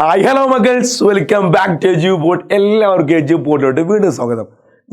Hi hello muggles, welcome back to Edu Bot. എല്ലാവർക്കും Edu ബോട്ടിലോട്ട് വീണ്ടും സ്വാഗതം.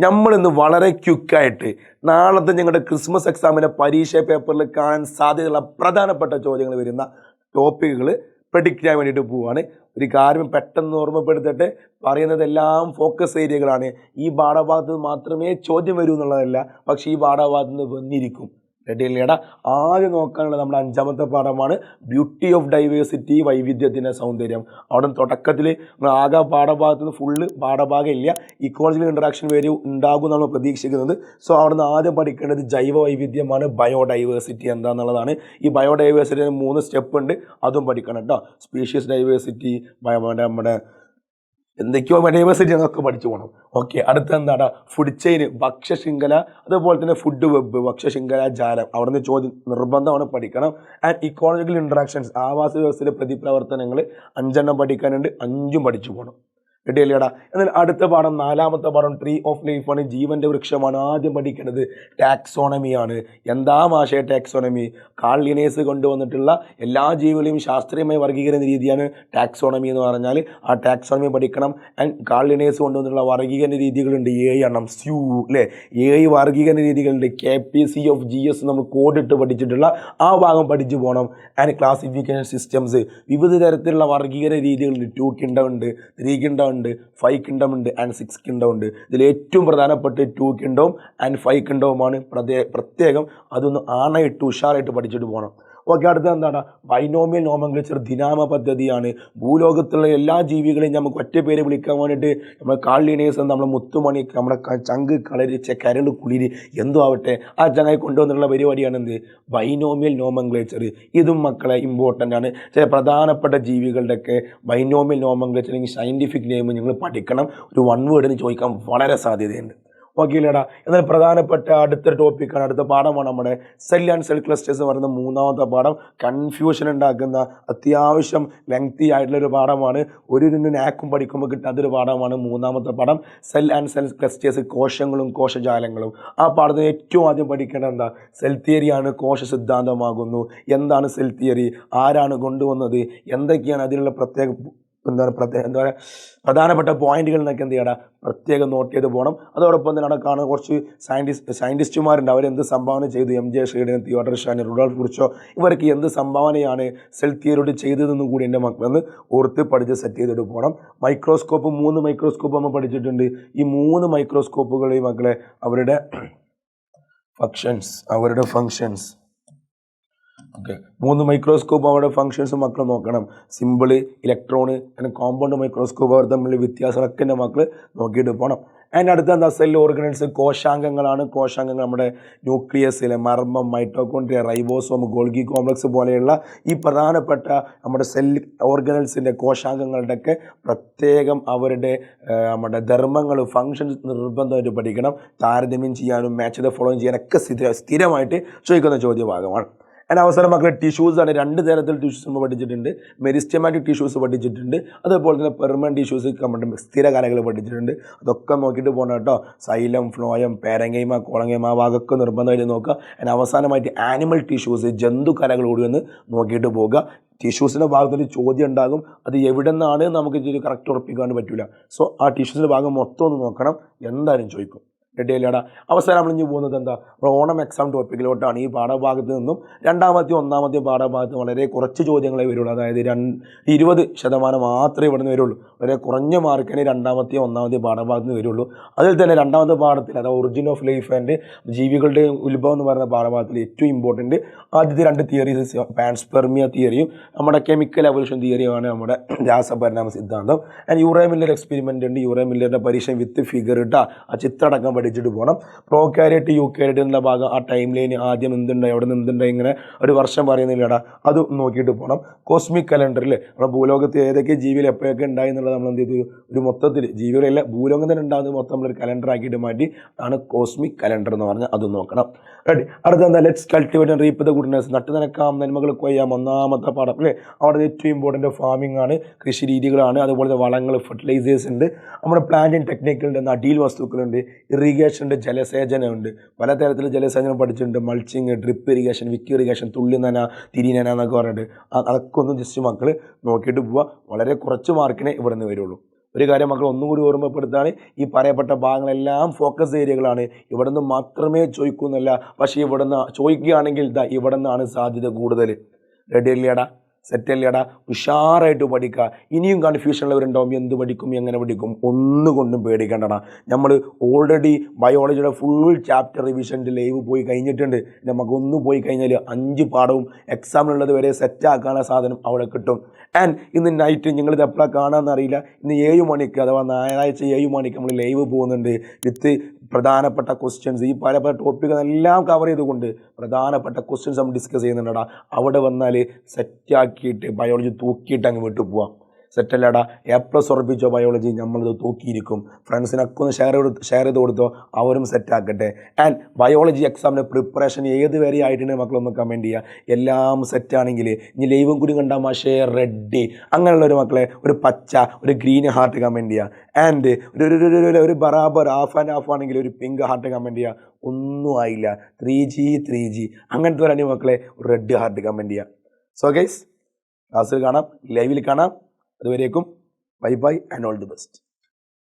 നമ്മളിന്ന് വളരെ ക്വിക്കായിട്ട് നാളത്തെ ഞങ്ങളുടെ ക്രിസ്മസ് എക്സാമിൻ്റെ പരീക്ഷ പേപ്പറിൽ കാണാൻ സാധ്യതയുള്ള പ്രധാനപ്പെട്ട ചോദ്യങ്ങൾ വരുന്ന ടോപ്പിക്കുകൾ പ്രെഡിക്റ്റ് ചെയ്യാൻ വേണ്ടിയിട്ട് പോവുകയാണ്. ഒരു കാര്യം പെട്ടെന്ന് ഓർമ്മപ്പെടുത്തിട്ട് പറയുന്നതെല്ലാം ഫോക്കസ് ഏരിയകളാണ്. ഈ പാഠഭാഗത്ത് മാത്രമേ ചോദ്യം വരൂ എന്നുള്ളതല്ല, പക്ഷേ ഈ പാഠഭാഗത്ത് നിന്ന് വന്നിരിക്കും. റെഡിയല്ലേടാ? ആദ്യം നോക്കാനുള്ളത് നമ്മുടെ 5ാമത്തെ പാഠമാണ് ബ്യൂട്ടി ഓഫ് ഡൈവേഴ്സിറ്റി, വൈവിധ്യത്തിൻ്റെ സൗന്ദര്യം. അവിടെ തുടക്കത്തിൽ ആകെ പാഠഭാഗത്ത് നിന്ന് ഫുള്ള് പാഠഭാഗം ഇല്ല, ഇക്കോളജിക്കൽ ഇൻട്രാക്ഷൻ വരെ ഉണ്ടാകും എന്നാണ് പ്രതീക്ഷിക്കുന്നത്. സോ അവിടെ നിന്ന് ആദ്യം പഠിക്കേണ്ടത് ജൈവ വൈവിധ്യമാണ്, ബയോഡൈവേഴ്സിറ്റി എന്താണെന്നുള്ളതാണ്. ഈ ബയോഡൈവേഴ്സിറ്റിന് 3 സ്റ്റെപ്പ് ഉണ്ട്, അതും പഠിക്കണം കേട്ടോ. സ്പീഷ്യസ് ഡൈവേഴ്സിറ്റി, നമ്മുടെ എന്തൊക്കെയോ ഡൈവേഴ്സിറ്റി എന്നൊക്കെ പഠിച്ചു പോകണം. ഓക്കെ, അടുത്ത എന്താണ്? ഫുഡ് ചെയിൻ, ഭക്ഷ്യശൃംഖല, അതുപോലെ തന്നെ ഫുഡ് വെബ്, ഭക്ഷ്യശൃംഖല ജാലം. അവിടെ നിന്ന് ചോദ്യം നിർബന്ധമാണ്, പഠിക്കണം. ആൻഡ് ഇക്കോളജിക്കൽ ഇൻട്രാക്ഷൻസ്, ആവാസ വ്യവസ്ഥയിലെ പ്രതിപ്രവർത്തനങ്ങൾ 5 പഠിക്കാനുണ്ട്, 5 പഠിച്ചു പോകണം. റെഡിയല്ലേടാ? എന്നാൽ അടുത്ത പാഠം 4ാമത്തെ പാഠം ട്രീ ഓഫ് ലൈഫാണ്, ജീവൻ്റെ വൃക്ഷമാണ്. ആദ്യം പഠിക്കേണ്ടത് ടാക്സോണമിയാണ്. എന്താ ഭാഷയെ ടാക്സോണമി? കാൾ ലിനേഴ്സ് കൊണ്ടുവന്നിട്ടുള്ള എല്ലാ ജീവികളെയും ശാസ്ത്രീയമായി വർഗീകരണ രീതിയാണ് ടാക്സോണമി എന്ന് പറഞ്ഞാൽ. ആ ടാക്സോണമി പഠിക്കണം. ആൻഡ് കാൾ ലിനേഴ്സ് കൊണ്ടുവന്നിട്ടുള്ള വർഗീകരണ രീതികളുണ്ട്, 7 എണ്ണം. സ്യൂ അല്ലേ, 7 വർഗീകരണ രീതികളുണ്ട്. KPC നമ്മൾ കോഡിട്ട് പഠിച്ചിട്ടുള്ള ആ ഭാഗം പഠിച്ചു പോകണം. ആൻഡ് ക്ലാസിഫിക്കേഷൻ സിസ്റ്റംസ്, വിവിധ തരത്തിലുള്ള വർഗീകരണ രീതികളുണ്ട്. 2 കിങ്ഡം ഉണ്ട്, 3 കിങ്ഡം ഉണ്ട്, 5 കിങ്ഡം ഉണ്ട്, ആൻഡ് 6 കിങ്ഡം ഉണ്ട്. ഇതിൽ ഏറ്റവും പ്രധാനപ്പെട്ട 2 കിങ്ഡവും ആൻഡ് 5 കിങ്ഡവുമാണ്. പ്രത്യേകം അതൊന്ന് ആണയിട്ട് ഉഷാറായിട്ട് പഠിച്ചിട്ട് പോകണം. ഓക്കെ, അടുത്ത എന്താണ്? ബൈനോമിയൽ നോമൻക്ലേച്ചർ, ദിനാമ പദ്ധതിയാണ്. ഭൂലോകത്തുള്ള എല്ലാ ജീവികളെയും നമുക്ക് ഒറ്റ പേര് വിളിക്കാൻ വേണ്ടിയിട്ട് നമ്മൾ കാൾ ലിനേഴ്സ്, നമ്മുടെ മുത്തുമണി, നമ്മുടെ ചങ്ക് കളരിച്ച കരൾ കുളിര് എന്തോ ആവട്ടെ, ആ ചങ്ങായി കൊണ്ടുവന്നിട്ടുള്ള പരിപാടിയാണ് എന്ത്? Binomial nomenclature. ഇതും മക്കളെ ഇമ്പോർട്ടൻ്റ് ആണ്. ചില പ്രധാനപ്പെട്ട ജീവികളുടെയൊക്കെ ബൈനോമിയൽ നോമൻക്ലേച്ചർ അല്ലെങ്കിൽ സയൻറ്റിഫിക് നെയിം നിങ്ങൾ പഠിക്കണം. ഒരു 1 വേർഡിന് ചോദിക്കാൻ വളരെ സാധ്യതയുണ്ട്. ഓക്കെ ഇല്ലേടാ? എന്നാൽ പ്രധാനപ്പെട്ട അടുത്ത ടോപ്പിക്കാണ്, അടുത്ത പാഠമാണ് നമ്മുടെ സെൽ ആൻഡ് സെൽ ക്ലസ്റ്റേഴ്സ് എന്ന് പറയുന്ന 3ാമത്തെ പാഠം. കൺഫ്യൂഷൻ ഉണ്ടാക്കുന്ന അത്യാവശ്യം ലെങ്തി ആയിട്ടുള്ളൊരു പാഠമാണ്. ഒരു നാക്കും പഠിക്കുമ്പോൾ കിട്ടാത്തൊരു പാഠമാണ് 3ാമത്തെ പാഠം, സെൽ ആൻഡ് സെൽ ക്ലസ്റ്റേഴ്സ്, കോശങ്ങളും കോശജാലങ്ങളും. ആ പാഠത്തിന് ഏറ്റവും ആദ്യം പഠിക്കേണ്ടത് എന്താ? സെൽ തിയറിയാണ്. കോശ സിദ്ധാന്തമാകുന്നു. എന്താണ് സെൽ തിയറി? ആരാണ് കൊണ്ടുവന്നത്? എന്തൊക്കെയാണ് അതിലുള്ള പ്രധാനപ്പെട്ട പോയിന്റുകൾ എന്നൊക്കെ എന്ത് ചെയ്യണം? പ്രത്യേകം നോട്ട് ചെയ്ത് പോകണം. അതോടൊപ്പം തന്നെ അവിടെ കാണുന്ന കുറച്ച് സയൻറ്റിസ്റ്റുമാരുണ്ട്. അവരെന്ത് സംഭാവന ചെയ്തു? MJ ഷ്രീഡൻ, തിയോഡർ ഷാൻ, റുഡോൾഫ് കുർച്ചോ, ഇവർക്ക് എന്ത് സംഭാവനയാണ് സെൽ തിയറിയോട് ചെയ്തതെന്നും കൂടി എൻ്റെ മക്കളൊന്ന് ഓർത്ത് പഠിച്ച് സെറ്റ് ചെയ്തിട്ട് പോകണം. മൈക്രോസ്കോപ്പ്, 3 മൈക്രോസ്കോപ്പ് നമ്മൾ പഠിച്ചിട്ടുണ്ട്. ഈ 3 മൈക്രോസ്കോപ്പുകളെയും മക്കളെ അവരുടെ ഫങ്ഷൻസ് ഓക്കെ, 3 മൈക്രോസ്കോപ്പ് അവരുടെ ഫങ്ഷൻസ് മക്കൾ നോക്കണം. സിമ്പിള്, ഇലക്ട്രോണ്, അങ്ങനെ കോമ്പൗണ്ട് മൈക്രോസ്കോപ്പ്, അവർ തമ്മിലുള്ള വ്യത്യാസങ്ങളൊക്കെ എൻ്റെ മക്കൾ നോക്കിയിട്ട് പോകണം. അതിൻ്റെ അടുത്ത എന്താ? Cell organelles, കോശാംഗങ്ങളാണ്. കോശാംഗങ്ങൾ നമ്മുടെ ന്യൂക്ലിയസിലെ മർമ്മം, മൈറ്റോകോൺട്രിയ, റൈബോസോം, ഗോൾഗി കോംപ്ലക്സ് പോലെയുള്ള ഈ പ്രധാനപ്പെട്ട നമ്മുടെ സെൽ ഓർഗനൽസിൻ്റെ കോശാംഗങ്ങളുടെയൊക്കെ പ്രത്യേകം അവരുടെ നമ്മുടെ ധർമ്മങ്ങൾ, ഫങ്ഷൻസ് നിർബന്ധമായിട്ട് പഠിക്കണം. താരതമ്യം ചെയ്യാനും മാച്ച് ദ ഫോളോയിങ് ചെയ്യാനൊക്കെ സ്ഥിരമായിട്ട് ചോദിക്കുന്ന ചോദ്യഭാഗമാണ്. അതിന് അവസാനം മക്കളെ ടിഷ്യൂസാണ്. 2 തരത്തിൽ ടിഷ്യൂസ് നമ്മൾ പഠിച്ചിട്ടുണ്ട്. മെരിസ്റ്റമാറ്റിക് ടിഷ്യൂസ് പഠിച്ചിട്ടുണ്ട്, അതേപോലെ തന്നെ പെർമനന്റ് ടിഷ്യൂസ് നമ്മുടെ സ്ഥിരകലകൾ പഠിച്ചിട്ടുണ്ട്. അതൊക്കെ നോക്കിയിട്ട് പോകണം കേട്ടോ. സൈലം, ഫ്ലോയം, പാരങ്കൈമ, കോളങ്കൈമ, ആ ഭാഗമൊക്കെ നിർബന്ധമായിട്ട് നോക്കുക. അതിന് അവസാനമായിട്ട് ആനിമൽ ടിഷ്യൂസ്, ജന്തുകലകളോട് ഒന്ന് നോക്കിയിട്ട് പോകുക. ടിഷ്യൂസിൻ്റെ ഭാഗത്തൊരു ചോദ്യം ഉണ്ടാകും, അത് എവിടെ നിന്നാണ് നമുക്ക് ഇതിൽ കറക്റ്റ് ഉറപ്പിക്കാൻ പറ്റില്ല. സോ ആ ടിഷ്യൂസിൻ്റെ ഭാഗം മൊത്തം ഒന്ന് നോക്കണം, എന്തായാലും ചോദിക്കും. റെഡിയല്ലേടാ? അവസാനം നമ്മൾ ഇനി പോകുന്നത് എന്താ? ഓണം എക്സാം ടോപ്പിക്കിലോട്ടാണ്. ഈ പാഠഭാഗത്ത് നിന്നും 2ാമത്തെയും 1ാമത്തെയും പാഠഭാഗത്ത് വളരെ കുറച്ച് ചോദ്യങ്ങളെ വരുള്ളൂ. അതായത് 20% മാത്രമേ ഇവിടെ നിന്ന് വരുള്ളൂ. വളരെ കുറഞ്ഞ മാർക്കിന് 2ാമത്തെയും 1ാമത്തെയും പാഠഭാഗത്ത് നിന്ന് വരുള്ളൂ. അതിൽ തന്നെ 2ാമത്തെ പാഠത്തിൽ, അതായത് ഒറിജിൻ ഓഫ് ലൈഫ് ആൻഡ് ജീവികളുടെ ഉത്ഭവം എന്ന് പറയുന്ന പാഠഭാഗത്തിൽ ഏറ്റവും ഇമ്പോർട്ടൻറ്റ് ആദ്യത്തെ 2 തിയറീസ്, പാൻസ്പെർമിയ തിയറിയും നമ്മുടെ കെമിക്കൽ എവല്യൂഷൻ തിയറിയുമാണ് നമ്മുടെ രാസപരിണാമ സിദ്ധാന്തം. ആൻഡ് യൂറേ മില്ലർ എക്സ്പെരിമെൻ്റ് ഉണ്ട്. യൂറേ മില്ലറിൻ്റെ പരീക്ഷ വിത്ത് ഫിഗർ ഇട്ടാ ആ ചിത്രടക്കം പഠിച്ചിട്ട് പോകണം. പ്രോകാരിയോട്ട്, യൂകാരിയോട്ട് എന്നുള്ള ഭാഗം, ആ ടൈം ലൈൻ ആദ്യം എന്തുണ്ടായി, അവിടെ നിന്ന് എന്തുണ്ടായി, ഇങ്ങനെ ഒരു വർഷം പറയുന്നില്ലടാ, അത് നോക്കിയിട്ട് പോകണം. കോസ്മിക് കലണ്ടറിൽ നമ്മുടെ ഭൂലോകത്ത് ഏതൊക്കെ ജീവികൾ എപ്പോഴൊക്കെ ഉണ്ടായി എന്നുള്ളത് നമ്മൾ എന്ത് ചെയ്തു? ഒരു മൊത്തത്തിൽ ജീവികളെല്ലാം ഭൂലോകം തന്നെ ഉണ്ടാകുന്നത് മൊത്തം നമ്മളൊരു കലണ്ടർ ആക്കിയിട്ട് മാറ്റി, അതാണ് കോസ്മിക് കലണ്ടർ എന്ന് പറഞ്ഞാൽ അത് നോക്കണം. റെഡി. അടുത്ത എന്താ? Let's cultivate and reap the goodness. നട്ടു നനക്കാം, നന്മകൾ കൊയ്യാം. ഒന്നാമത്തെ പാഠം അല്ലേ? അവിടെ ഏറ്റവും ഇമ്പോർട്ടൻ്റ് ഫാമിംഗ് ആണ്, കൃഷി രീതികളാണ്, അതുപോലെ വളങ്ങൾ, ഫെർട്ടിലൈസേഴ്സ് ഉണ്ട്, നമ്മുടെ പ്ലാന്റിങ് ടെക്നിക്കുണ്ട്, നടീൽ വസ്തുക്കളുണ്ട്, ഇറിഗേഷൻ ഉണ്ട്, ജലസേചനം ഉണ്ട്. പലതരത്തിൽ ജലസേചനം പഠിച്ചിട്ടുണ്ട്. മൾച്ചിങ്, ഡ്രിപ്പ് ഇറിഗേഷൻ, വിക്ക് ഇറിഗേഷൻ, തുള്ളി നന, തിരി നന എന്നൊക്കെ പറഞ്ഞിട്ട് അതൊക്കെ ഒന്ന് ജസ്റ്റ് മക്കൾ നോക്കിയിട്ട് പോവുക. വളരെ കുറച്ച് മാർക്കിനെ ഇവിടെ നിന്ന് വരുള്ളൂ. ഒരു കാര്യം മക്കൾ ഒന്നുകൂടി ഓർമ്മപ്പെടുത്താണ്, ഈ പറയപ്പെട്ട ഭാഗങ്ങളെല്ലാം ഫോക്കസ് ഏരിയകളാണ്. ഇവിടെ നിന്ന് മാത്രമേ ചോദിക്കുന്നില്ല, പക്ഷേ ഇവിടെ നിന്ന് ചോദിക്കുകയാണെങ്കിൽ ഇവിടെ നിന്നാണ് സാധ്യത കൂടുതൽ. റെഡി അല്ലേടാ? സെറ്റ് അല്ലേടാ? ഉഷാറായിട്ട് പഠിക്കുക. ഇനിയും കൺഫ്യൂഷനുള്ളവരുണ്ടാവും, എന്ത് പഠിക്കും, എങ്ങനെ പഠിക്കും. ഒന്നുകൊണ്ടും പേടിക്കേണ്ടടാ. നമ്മൾ ഓൾറെഡി ബയോളജിയുടെ ഫുൾ ചാപ്റ്റർ റിവിഷൻ്റെ ലൈവ് പോയി കഴിഞ്ഞിട്ടുണ്ട്. നമുക്കൊന്ന് പോയി കഴിഞ്ഞാൽ 5 പാഠവും എക്സാമിനുള്ളത് വരെ സെറ്റാക്കാനുള്ള സാധനം അവിടെ കിട്ടും. ആൻഡ് ഇന്ന് നൈറ്റ് നിങ്ങളിത് എപ്പോഴാണ് കാണാമെന്നറിയില്ല, ഇന്ന് 7 മണിക്ക് അഥവാ ഞായറാഴ്ച 7 മണിക്ക് നമ്മൾ ലൈവ് പോകുന്നുണ്ട് വിത്ത് പ്രധാനപ്പെട്ട ക്വസ്റ്റ്യൻസ്. ഈ പല ടോപ്പിക്കുകളെല്ലാം കവർ ചെയ്തുകൊണ്ട് പ്രധാനപ്പെട്ട ക്വസ്റ്റ്യൻസ് നമ്മൾ ഡിസ്കസ് ചെയ്യുന്നുണ്ടടാ. അവിടെ വന്നാൽ സെറ്റാക്കിയിട്ട് ബയോളജി തൂക്കിയിട്ട് അങ്ങ് വിട്ടു പോവാം. സെറ്റല്ലടാ? A+ ഉറപ്പിച്ചോ ബയോളജി, നമ്മളിത് തൂക്കിയിരിക്കും. ഫ്രണ്ട്സിനൊക്കെ ഒന്ന് ഷെയർ ചെയ്ത് കൊടുത്തോ, അവരും സെറ്റാക്കട്ടെ. ആൻഡ് ബയോളജി എക്സാമിൻ്റെ പ്രിപ്പറേഷൻ ഏത് വരെ ആയിട്ടുണ്ട് മക്കളൊന്ന് കമൻറ്റ് ചെയ്യുക. എല്ലാം സെറ്റാണെങ്കിൽ ഇനി ലൈവും കൂടി കണ്ടാൽ മാഷേ റെഡി അങ്ങനെയുള്ളൊരു മക്കളെ ഒരു പച്ച, ഒരു ഗ്രീൻ ഹാർട്ട് കമൻറ്റ് ചെയ്യുക. ആൻഡ് ഒരു ബറാബർ ഹാഫ് ആൻഡ് ഹാഫ് ആണെങ്കിൽ ഒരു പിങ്ക് ഹാർട്ട് കമൻറ്റ് ചെയ്യുക. ഒന്നും ആയില്ല 3G അങ്ങനത്തെ വരാണെങ്കിൽ മക്കളെ ഒരു റെഡ് ഹാർട്ട് കമൻറ്റ് ചെയ്യുക. സോ ഗൈസ്, ക്ലാസ്സിൽ കാണാം, ലൈവിൽ കാണാം. അതുവരേക്കും bye bye and all the best.